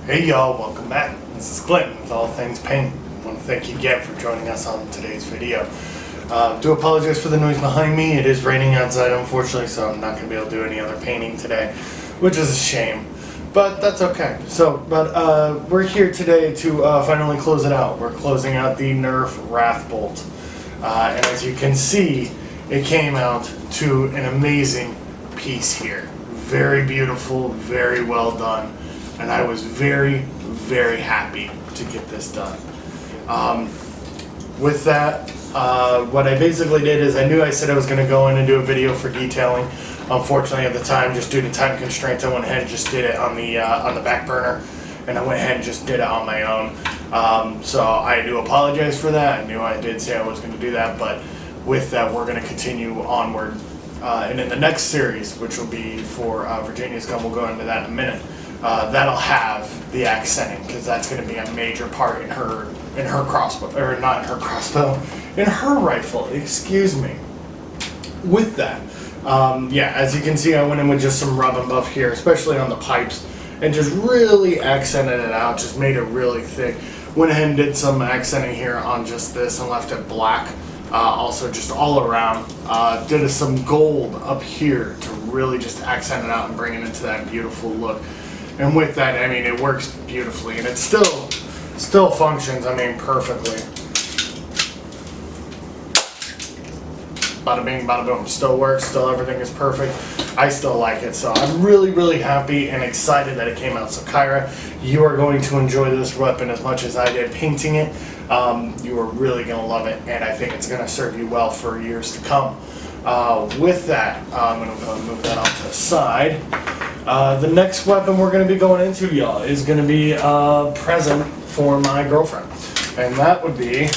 Hey y'all, welcome back. This is Clint with All Things Paint. I want to thank you again for joining us on today's video. Do apologize for the noise behind me. It is raining outside, unfortunately, so I'm not going to be able to do any other painting today, which is a shame, but that's okay. We're here today to finally close it out. We're closing out the Nerf Wrathbolt, and as you can see, it came out to an amazing piece here. Very beautiful, very well done. And I was very, very happy to get this done. With that, what I basically did is I said I was going to go in and do a video for detailing. Unfortunately, at the time, just due to time constraints, I went ahead and just did it on the back burner, and I went ahead and just did it on my own. So I do apologize for that. I knew I did say I was going to do that, but with that, we're going to continue onward. And in the next series, which will be for Virginia's gun, we'll go into that in a minute. That'll have the accenting, because that's going to be a major part in her crossbow, or not in her crossbow, in her rifle, excuse me. With that, yeah, as you can see, I went in with just some rub and buff here, especially on the pipes, and just really accented it out, just made it really thick. Went ahead and did some accenting here on just this and left it black. Also just all around, did some gold up here to really just accent it out and bring it into that beautiful look. And with that, I mean, it works beautifully, and it still functions, I mean, perfectly. Bada bing, bada boom. Still works, still everything is perfect. I still like it, so I'm really, really happy and excited that it came out. So Kyra, you are going to enjoy this weapon as much as I did painting it. You are really going to love it, and I think it's going to serve you well for years to come. With that, I'm going to go and move that off to the side. The next weapon we're going to be going into, y'all, is going to be a present for my girlfriend. And that would be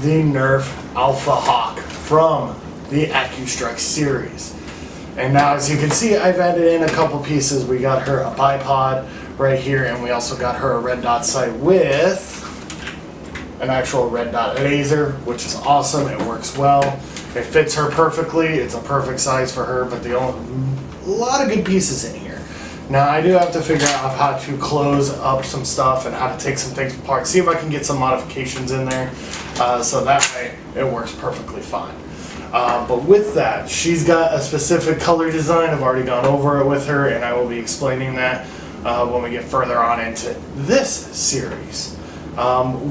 the Nerf Alphahawk from the AccuStrike series. And now, as you can see, I've added in a couple pieces. We got her a bipod right here, and we also got her a red dot sight with an actual red dot laser, which is awesome. It works well. It fits her perfectly. It's a perfect size for her, but a lot of good pieces in here. Now, I do have to figure out how to close up some stuff and how to take some things apart, see if I can get some modifications in there, so that way it works perfectly fine. But with that, she's got a specific color design. I've already gone over it with her, and I will be explaining that when we get further on into this series.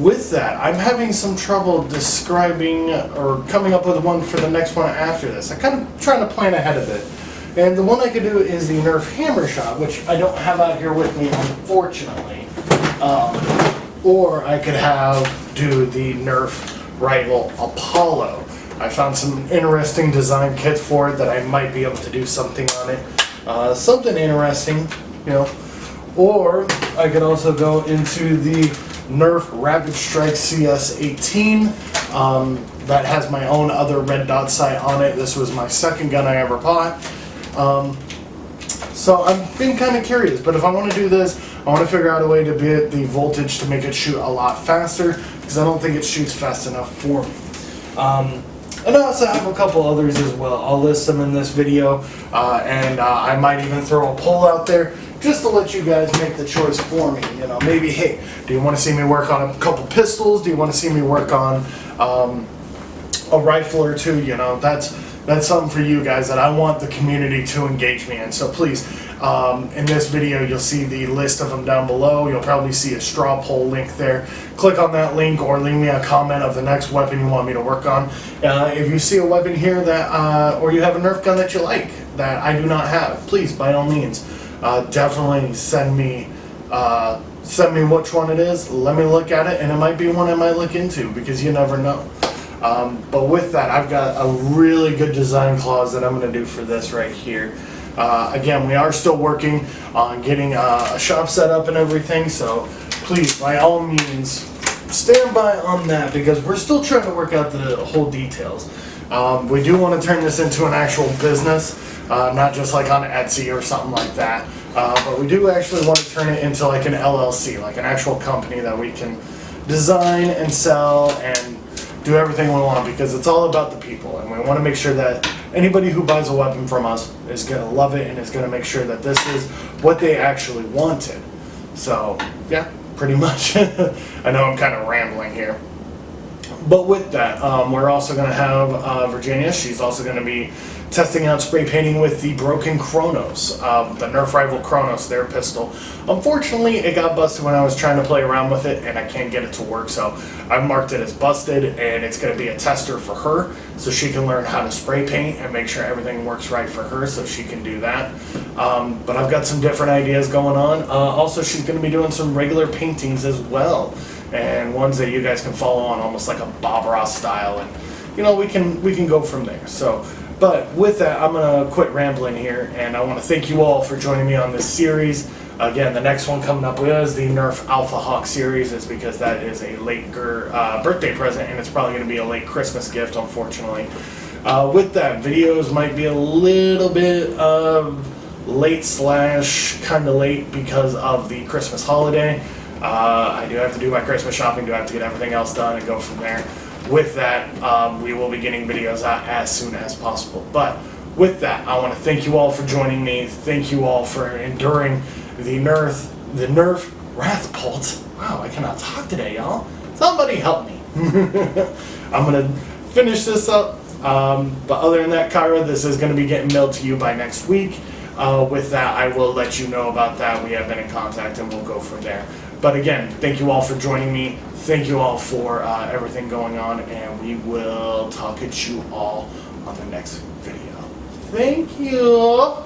With that, I'm having some trouble describing or coming up with one for the next one after this. I'm kind of trying to plan ahead of it. And the one I could do is the Nerf Hammer Shot, which I don't have out here with me, unfortunately. Or I could do the Nerf Rifle Apollo. I found some interesting design kits for it that I might be able to do something on it. Something interesting, you know. Or I could also go into the Nerf Rapid Strike CS18. That has my own other red dot sight on it. This was my second gun I ever bought. So I've been kind of curious, but if I want to do this, I want to figure out a way to get the voltage to make it shoot a lot faster, because I don't think it shoots fast enough for me. And I also have a couple others as well. I'll list them in this video, and I might even throw a poll out there just to let you guys make the choice for me. You know, maybe, hey, do you want to see me work on a couple pistols? Do you want to see me work on a rifle or two? You know, that's something for you guys that I want the community to engage me in. So please, in this video, you'll see the list of them down below. You'll probably see a straw poll link there. Click on that link or leave me a comment of the next weapon you want me to work on. If you see a weapon here that, or you have a Nerf gun that you like that I do not have, please, by all means, definitely send me which one it is. Let me look at it, and it might be one I might look into, because you never know. But with that, I've got a really good design clause that I'm going to do for this right here. Again, we are still working on getting a shop set up and everything, so please, by all means, stand by on that, because we're still trying to work out the whole details. We do want to turn this into an actual business, not just like on Etsy or something like that, but we do actually want to turn it into like an LLC, like an actual company that we can design and sell and do everything we want, because it's all about the people, and we want to make sure that anybody who buys a weapon from us is going to love it and is going to make sure that this is what they actually wanted. So, yeah, pretty much. I know I'm kind of rambling here. But with that, we're also going to have Virginia. She's also going to be testing out spray painting with the broken Kronos, the Nerf Rival Kronos, their pistol. Unfortunately, it got busted when I was trying to play around with it, and I can't get it to work, so I've marked it as busted, and it's going to be a tester for her, so she can learn how to spray paint and make sure everything works right for her, so she can do that. But I've got some different ideas going on. Also, she's going to be doing some regular paintings as well, and ones that you guys can follow on, almost like a Bob Ross style, and you know, we can go from there. So, but with that, I'm gonna quit rambling here, and I want to thank you all for joining me on this series. Again, the next one coming up is the Nerf Alphahawk series. It's because that is a late birthday present, and it's probably going to be a late Christmas gift, unfortunately. With that, videos might be a little bit late / kind of late because of the Christmas holiday. I do have to do my Christmas shopping, do have to get everything else done and go from there. With that, we will be getting videos out as soon as possible. But with that, I want to thank you all for joining me. Thank you all for enduring the Nerf Wrathbolt. Wow, I cannot talk today, y'all. Somebody help me. I'm going to finish this up. But other than that, Kyra, this is going to be getting mailed to you by next week. With that, I will let you know about that. We have been in contact, and we'll go from there. But again, thank you all for joining me. Thank you all for everything going on, and we will talk at you all on the next video. Thank you.